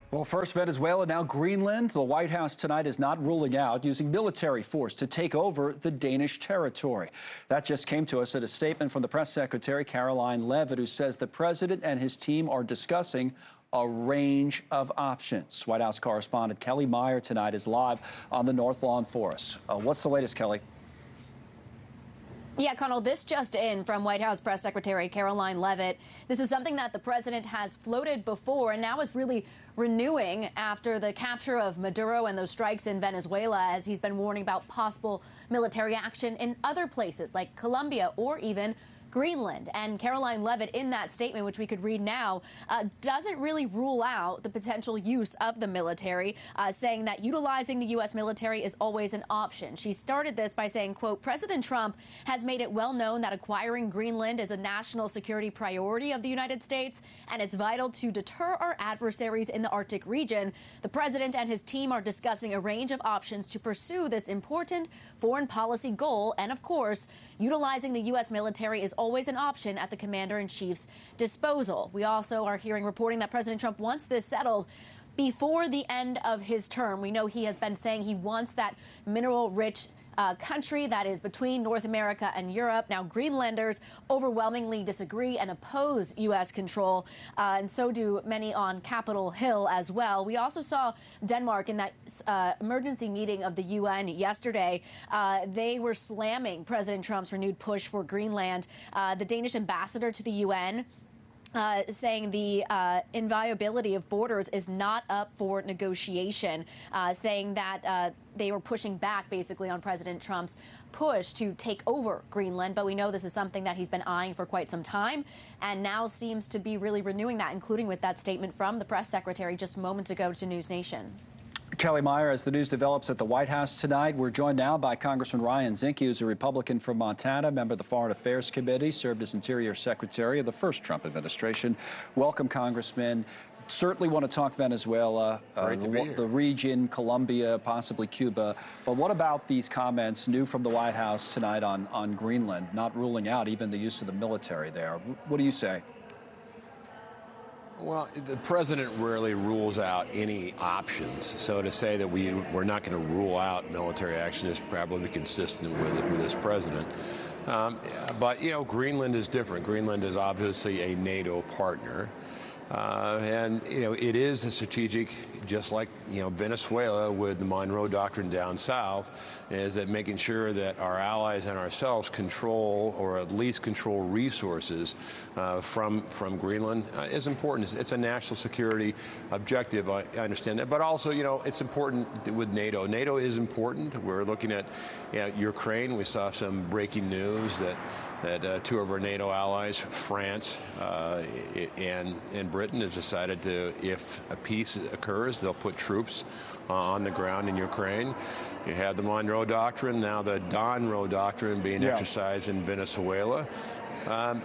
Well, first Venezuela, now Greenland. The White House tonight is not ruling out using military force to take over the Danish territory. That just came to us at a statement from the press secretary, Karoline Leavitt, who says the president and his team are discussing a range of options. White House correspondent Kelly Meyer tonight is live on the North Lawn for us. What's the latest, Kelly? Yeah, Connell, this just in from White House Press Secretary Karoline Leavitt. This is something that the president has floated before and now is really renewing after the capture of Maduro and those strikes in Venezuela, as he's been warning about possible military action in other places like Colombia or even Greenland. And Karoline Leavitt, in that statement, which we could read now, doesn't really rule out the potential use of the military, saying that utilizing the U.S. military is always an option. She started this by saying, quote, President Trump has made it well known that acquiring Greenland is a national security priority of the United States, and it's vital to deter our adversaries in the Arctic region. The president and his team are discussing a range of options to pursue this important foreign policy goal, and of course, utilizing the U.S. military is always an option at the commander-in-chief's disposal. We also are hearing reporting that President Trump wants this settled before the end of his term. We know he has been saying he wants that mineral-rich country that is between North America and Europe. Now, Greenlanders overwhelmingly disagree and oppose U.S. control, and so do many on Capitol Hill as well. We also saw Denmark in that emergency meeting of the UN yesterday. They were slamming President Trump's renewed push for Greenland. The Danish ambassador to the UN saying the inviolability of borders is not up for negotiation, saying that they were pushing back basically on President Trump's push to take over Greenland. But we know this is something that he's been eyeing for quite some time and now seems to be really renewing that, including with that statement from the press secretary just moments ago to NewsNation. Kelly Meyer, as the news develops at the White House tonight, we're joined now by Congressman Ryan Zinke, who's a Republican from Montana, member of the Foreign Affairs Committee, served as Interior Secretary of the first Trump administration. Welcome, Congressman. Certainly want to talk Venezuela, the region, Colombia, possibly Cuba. But what about these comments new from the White House tonight on Greenland, not ruling out even the use of the military there? What do you say? Well, the president rarely rules out any options. So to say that we're not going to rule out military action is probably consistent with this president. But, you know, Greenland is different. Greenland is obviously a NATO partner. And, you know, it is a strategic, just like, you know, Venezuela with the Monroe Doctrine down south, is that making sure that our allies and ourselves control, or at least control resources from Greenland is important. It's a national security objective, I understand that. But also, you know, it's important with NATO. NATO is important. We're looking at Ukraine. We saw some breaking news that two of our NATO allies, France and Britain, have decided to, if a peace occurs, they'll put troops on the ground in Ukraine. You had the Monroe Doctrine, now the Donroe Doctrine being exercised in Venezuela.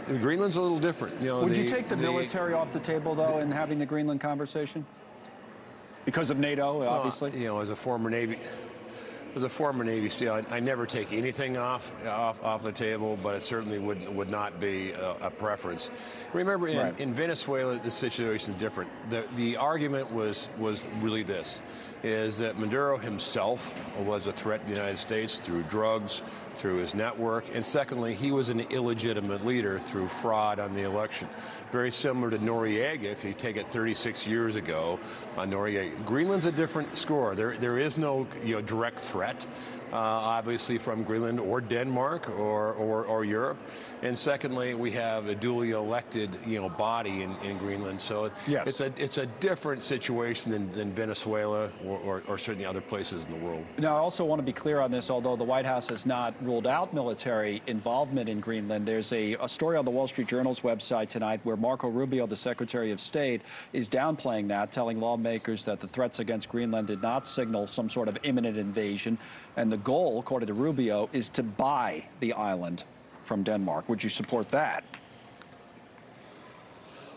Greenland's a little different. You know, would you take the military off the table, though, in having the Greenland conversation? Because of NATO, obviously. You know, as a former Navy SEAL, I never take anything off the table, but it certainly would not be a preference. Remember, in Venezuela, the situation is different. The argument was really this, is that Maduro himself was a threat to the United States through drugs, through his network, and secondly, he was an illegitimate leader through fraud on the election. Very similar to Noriega, if you take it 36 years ago on Noriega. Greenland's a different score. There is no direct threat, obviously, from Greenland or Denmark or Europe. And secondly, we have a duly elected body in Greenland. So it's a different situation than Venezuela or certainly other places in the world. Now, I also want to be clear on this. Although the White House has not ruled out military involvement in Greenland, there's a story on the Wall Street Journal's website tonight where Marco Rubio, the Secretary of State, is downplaying that, telling lawmakers that the threats against Greenland did not signal some sort of imminent invasion. And the goal, according to Rubio, is to buy the island from Denmark. Would you support that?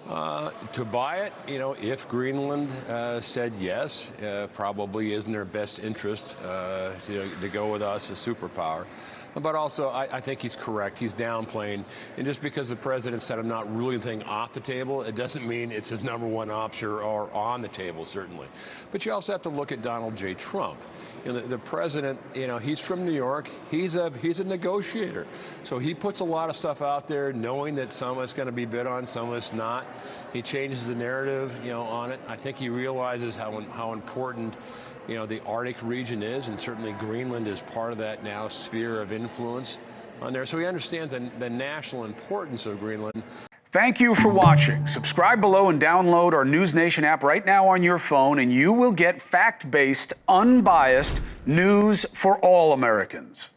To buy it, if Greenland said yes, probably is in their best interest to go with us, a superpower. But also, I think he's correct. He's downplaying. And just because the president said I'm not ruling anything off the table, it doesn't mean it's his #1 option or on the table, certainly. But you also have to look at Donald J. Trump. You know, the president, you know, he's from New York. He's a negotiator. So he puts a lot of stuff out there knowing that some of it's going to be bid on, some of it's not. He changes the narrative, you know, on it. I think he realizes how important, you know, the Arctic region is, and certainly Greenland is part of that now sphere of influence on there. So he understands the national importance of Greenland. Thank you for watching. Subscribe below and download our NewsNation app right now on your phone, and you will get fact-based, unbiased news for all Americans.